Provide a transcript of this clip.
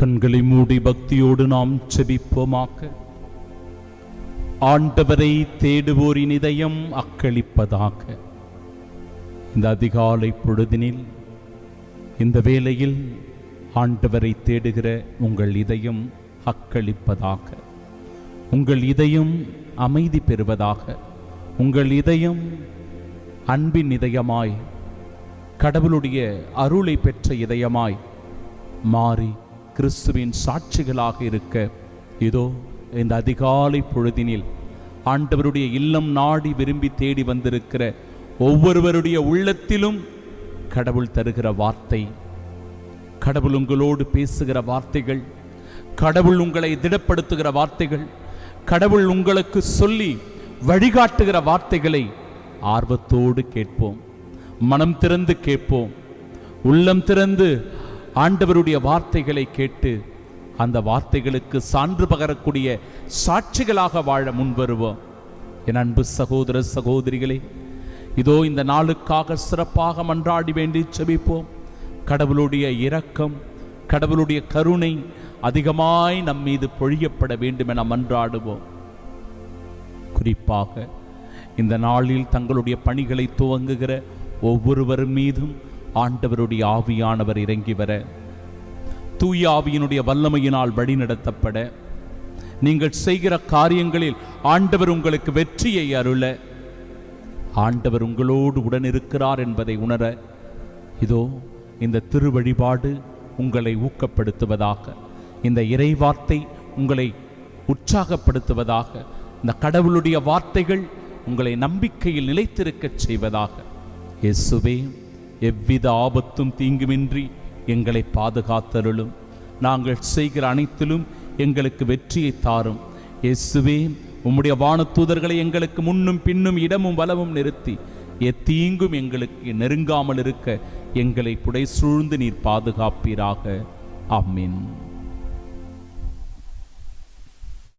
கண்களை மூடி பக்தியோடு நாம் செபிப்போமாக. ஆண்டவரை தேடுவோரின் இதயம் அக்களிப்பதாக. இந்த அதிகாலை பொழுதினில், இந்த வேளையில் ஆண்டவரை தேடுகிற உங்கள் இதயம் அக்களிப்பதாக. உங்கள் இதயம் அமைதி பெறுவதாக. உங்கள் இதயம் அன்பின் இதயமாய், கடவுளுடைய அருளை பெற்ற இதயமாய் மாறி கிறிஸ்துவின் சாட்சிகளாக இருக்க இதோ இந்த அதிகாலை பொழுதினில் ஆண்டவருடைய இல்லம் நாடி விரும்பி தேடி வந்திருக்கிற ஒவ்வொருவருடைய உள்ளத்திலும் கடவுள் தருகிற வார்த்தை, கடவுள் உங்களோடு பேசுகிற வார்த்தைகள், கடவுள் உங்களை திடப்படுத்துகிற வார்த்தைகள், கடவுள் உங்களுக்கு சொல்லி வழிகாட்டுகிற வார்த்தைகளை ஆர்வத்தோடு கேட்போம். மனம் திறந்து கேட்போம். உள்ளம் திறந்து ஆண்டவருடைய வார்த்தைகளை கேட்டு அந்த வார்த்தைகளுக்கு சான்று பகரக்கூடிய சாட்சிகளாக வாழ முன்வருவோம். என் அன்பு சகோதர சகோதரிகளே, இதோ இந்த நாளுக்காக சிறப்பாக மன்றாடி வேண்டி செபிப்போம். கடவுளுடைய இரக்கம், கடவுளுடைய கருணை அதிகமாய் நம் மீது பொழியப்பட வேண்டும் என மன்றாடுவோம். குறிப்பாக இந்த நாளில் தங்களுடைய பணிகளை துவங்குகிற ஒவ்வொருவர் மீதும் ஆண்டவருடைய ஆவியானவர் இறங்கி வர, தூய ஆவியினுடைய வல்லமையினால் வழிநடத்தப்பட, நீங்கள் செய்கிற காரியங்களில் ஆண்டவர் உங்களுக்கு வெற்றியை அருள, ஆண்டவர் உங்களோடு உடன் இருக்கிறார் என்பதை உணர இதோ இந்த திரு வழிபாடு உங்களை ஊக்கப்படுத்துவதாக, இந்த இறைவார்த்தை உங்களை உற்சாகப்படுத்துவதாக, இந்த கடவுளுடைய வார்த்தைகள் உங்களை நம்பிக்கையில் நிலைத்திருக்க செய்வதாக. இயேசுவே, எவ்வித ஆபத்தும் தீங்குமின்றி எங்களை பாதுகாத்தருளும். நாங்கள் செய்கிற அனைத்திலும் எங்களுக்கு வெற்றியை தாரும். இயேசுவே, உம்முடைய வானதூதர்களை எங்களுக்கு முன்னும் பின்னும் இடமும் வலமும் நிறுத்தி எத்தீங்கும் எங்களுக்கு நெருங்காமல் இருக்க எங்களை புடை சூழ்ந்து நீர் பாதுகாப்பீராக. ஆமென்.